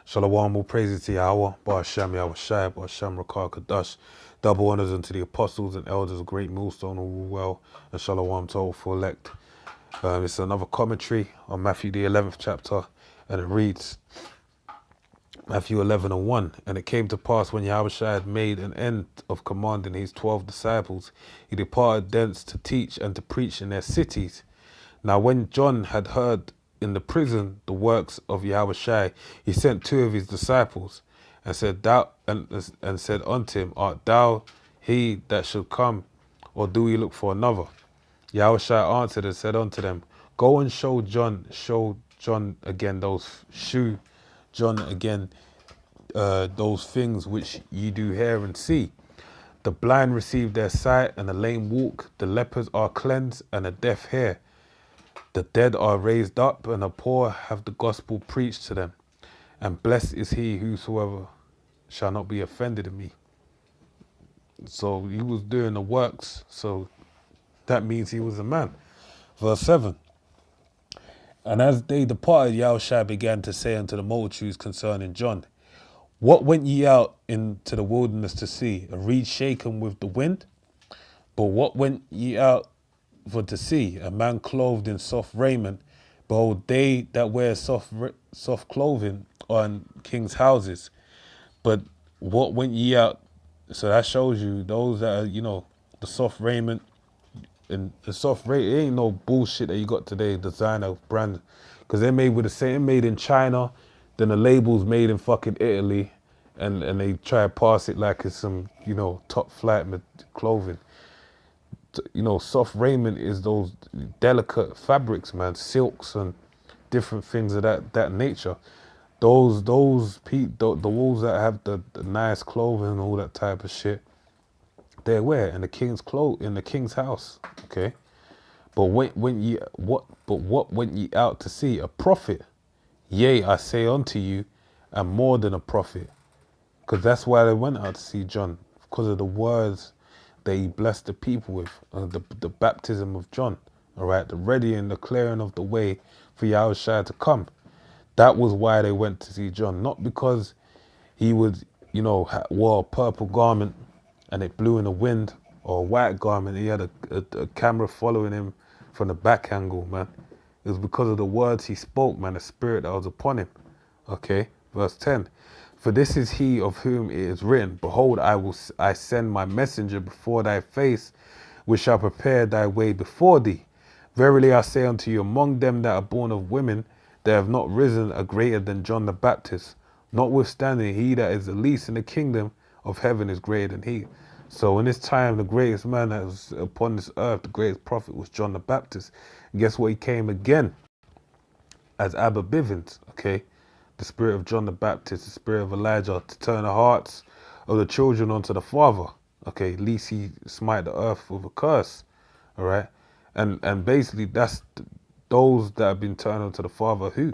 Shalom, all praises to Yahweh, Bar Hashem, Yahweh Shai, Bar Hashem, Rakar Kadash. Double honors unto the apostles and elders of Great Millstone, who rule well, and Shalom to all for elect. It's another commentary on Matthew the 11th chapter, and it reads, Matthew 11:1. And it came to pass when Yahweh Shai had made an end of commanding his 12 disciples, he departed thence to teach and to preach in their cities. Now when John had heard in the prison the works of Yahweh Shai, he sent two of his disciples, and said said unto him, Art thou he that should come, or do we look for another? Yahweh Shai answered and said unto them, Go and show John again those things which ye do hear and see. The blind receive their sight, and the lame walk, the lepers are cleansed, and the deaf hear. The dead are raised up, and the poor have the gospel preached to them. And blessed is he whosoever shall not be offended in me. So he was doing the works, so that means he was a man. Verse 7. And as they departed, Yahushua began to say unto the multitudes concerning John, What went ye out into the wilderness to see? A reed shaken with the wind? But what went ye out for to see? A man clothed in soft raiment? Behold, they that wear soft clothing are in king's houses. But what went ye out? So that shows you those that are, the soft raiment. And the soft rate, it ain't no bullshit that you got today, designer brand. Because they're made with the same, made in China, then the label's made in fucking Italy, and they try to pass it like it's some, top flight clothing. Soft raiment is those delicate fabrics, man, silks and different things of that nature. The wolves that have the nice clothing and all that type of shit, they wear in the king's house, okay? But what went ye out to see? A prophet? Yea, I say unto you, and more than a prophet. Because that's why they went out to see John, because of the words that he blessed the people with, the baptism of John, all right, the readying, the clearing of the way for Yahushua to come. That was why they went to see John, not because he would, wore a purple garment and it blew in the wind, or a white garment. He had a camera following him from the back angle, man. It was because of the words he spoke, man, the spirit that was upon him. Okay, verse 10. For this is he of whom it is written, Behold, I send my messenger before thy face, which shall prepare thy way before thee. Verily I say unto you, among them that are born of women, there have not risen a greater than John the Baptist. Notwithstanding, he that is the least in the kingdom of heaven is greater than he. So in this time, the greatest man that was upon this earth, the greatest prophet, was John the Baptist. And guess what? He came again as Abba Bivens, okay? The spirit of John the Baptist, the spirit of Elijah, to turn the hearts of the children unto the Father, okay? Lest he smite the earth with a curse, all right? And basically, that's those that have been turned unto the Father, who?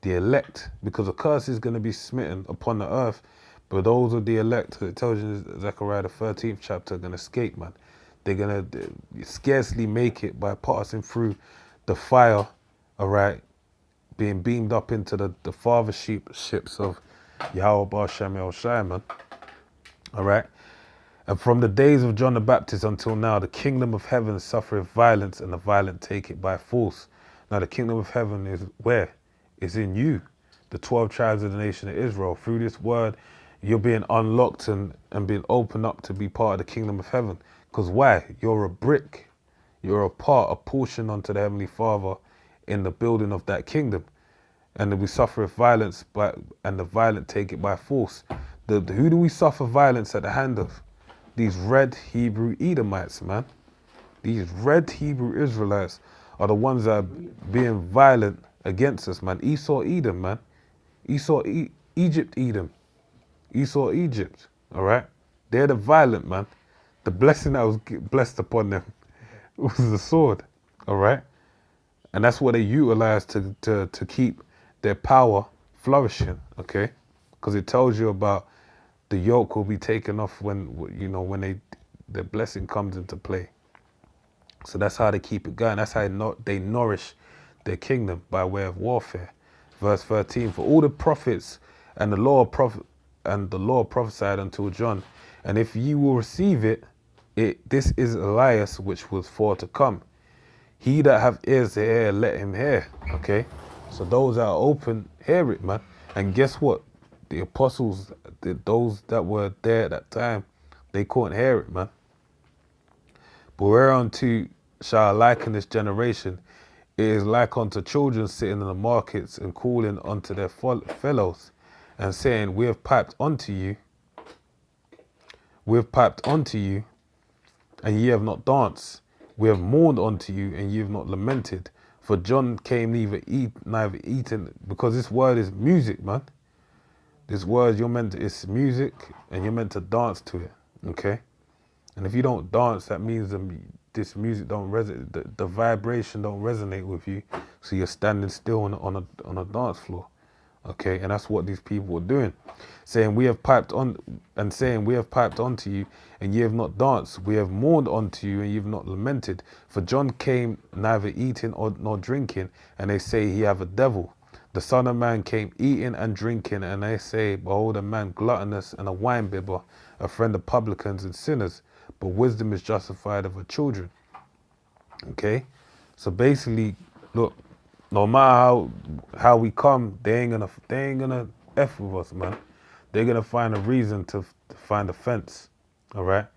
The elect, because a curse is going to be smitten upon the earth. But those of the elect, it tells you in Zechariah the 13th chapter, are going to escape, man. They're going to scarcely make it by passing through the fire, all right, being beamed up into the ships of Yahweh Bar Shem El Shai, man. All right. And from the days of John the Baptist until now, the kingdom of heaven suffereth violence, and the violent take it by force. Now the kingdom of heaven is where? It's in you, the 12 tribes of the nation of Israel. Through this word, you're being unlocked and being opened up to be part of the kingdom of heaven. Because why? You're a brick. You're a portion unto the Heavenly Father in the building of that kingdom. And we suffer violence, and the violent take it by force. Who do we suffer violence at the hand of? These red Hebrew Edomites, man. These red Hebrew Israelites are the ones that are being violent against us, man. Esau, Edom, man. Egypt, Edom. Esau, Egypt, all right? They're the violent, man. The blessing that was blessed upon them was the sword, all right? And that's what they utilized to keep their power flourishing, okay? Because it tells you about the yoke will be taken off when the blessing comes into play. So that's how they keep it going. That's how they nourish their kingdom by way of warfare. Verse 13, for all the prophets And the Lord prophesied until John. And if ye will receive it, this is Elias which was for to come. He that have ears to hear, let him hear. Okay? So those that are open, hear it, man. And guess what? The apostles, those that were there at that time, they couldn't hear it, man. But whereunto shall I liken this generation? It is like unto children sitting in the markets and calling unto their fellows and saying, we have piped unto you, and ye have not danced. We have mourned unto you, and ye have not lamented. For John came neither eating, because this word is music, man. This word, it's music, and you're meant to dance to it, okay? And if you don't dance, that means this music don't resonate, the vibration don't resonate with you, so you're standing still on a dance floor, okay? And that's what these people were doing, saying we have piped unto you, and ye have not danced. We have mourned unto you, and ye have not lamented. For John came neither eating nor drinking, and they say he have a devil. The Son of Man came eating and drinking, and they say, behold, a man gluttonous and a winebibber, a friend of publicans and sinners. But wisdom is justified of her children. Okay? So basically, look, no matter how we come, they ain't gonna F with us, man. They're gonna find a reason to find offense. All right?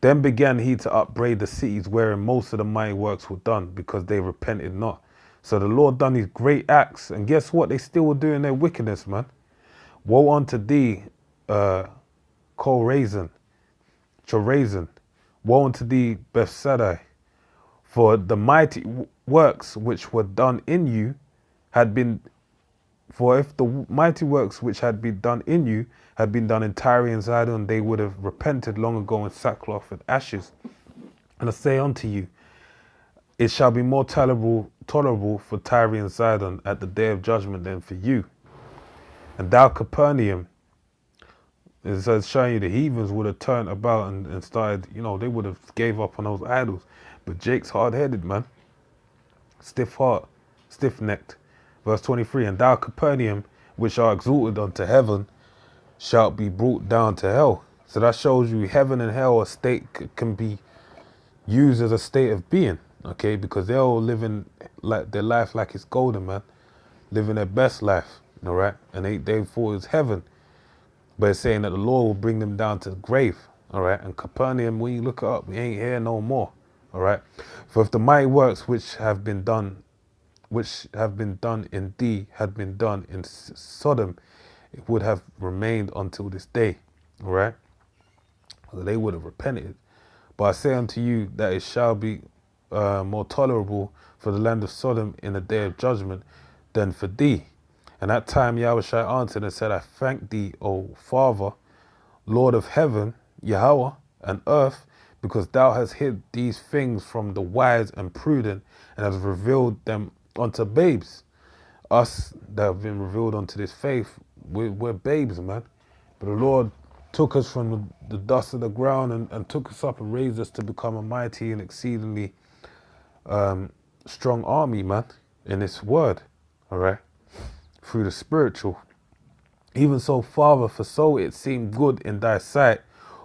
Then began he to upbraid the cities wherein most of the mighty works were done, because they repented not. So the Lord done these great acts, and guess what? They still were doing their wickedness, man. Woe unto thee, Chorazin. Woe unto thee, Bethsaida. For the mighty works which were done in you had been, for if the mighty works which had been done in you had been done in Tyre and Sidon, they would have repented long ago in sackcloth and ashes. And I say unto you, it shall be more tolerable for Tyre and Sidon at the day of judgment than for you. And thou, Capernaum, it says showing you the heathens would have turned about and started, they would have gave up on those idols. But Jake's hard-headed, man. Stiff-necked. Verse 23, and thou, Capernaum, which are exalted unto heaven, shalt be brought down to hell. So that shows you heaven and hell, a state can be used as a state of being, okay? Because they're all living like their life like it's golden, man. Living their best life, all right? And they thought it was heaven. But it's saying that the Lord will bring them down to the grave, all right? And Capernaum, when you look it up, we ain't here no more, all right? For if the mighty works which have been done in thee had been done in Sodom, it would have remained until this day, all right? So they would have repented. But I say unto you that it shall be more tolerable for the land of Sodom in the day of judgment than for thee. And that time Yahushua answered and said, I thank thee, O Father, Lord of heaven, Yahweh, and earth, because thou hast hid these things from the wise and prudent, and hast revealed them unto babes. Us that have been revealed unto this faith, we're babes, man. But the Lord took us from the dust of the ground and took us up and raised us to become a mighty and exceedingly strong army, man, in this word, all right? Through the spiritual. Even so, Father, for so it seemed good in thy sight.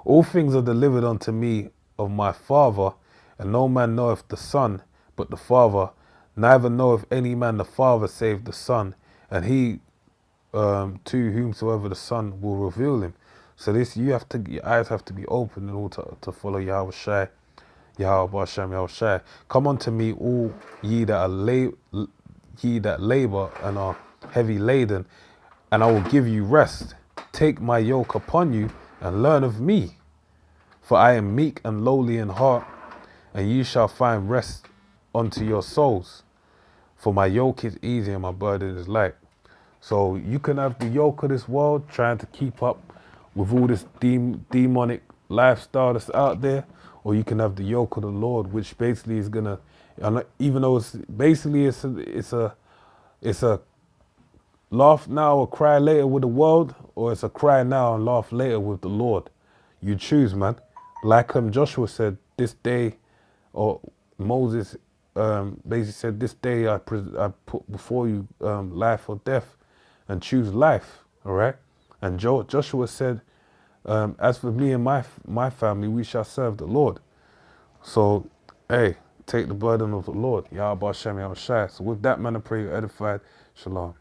All things are delivered unto me of my Father, and no man knoweth the Son but the Father, neither knoweth any man the Father save the Son, and he to whomsoever the Son will reveal him. So this, your eyes have to be open in order to follow Yahweh Shai, Yahweh Hashem, Yahweh Shai. Come unto me, all ye that labor and are heavy laden, and I will give you rest. Take my yoke upon you and learn of me, for I am meek and lowly in heart, and ye shall find rest unto your souls. For my yoke is easy and my burden is light. So you can have the yoke of this world, trying to keep up with all this demonic lifestyle that's out there, or you can have the yoke of the Lord, which basically is gonna, even though it's a laugh now or cry later with the world, or it's a cry now and laugh later with the Lord. You choose, man. Like Joshua said, this day, or Moses basically said, this day I put before you life or death, and choose life, All right. And Joshua said, as for me and my family, we shall serve the Lord. So, hey, take the burden of the Lord. Yahweh Shem Yahweh Shai. So with that, man, I pray you're edified. Shalom.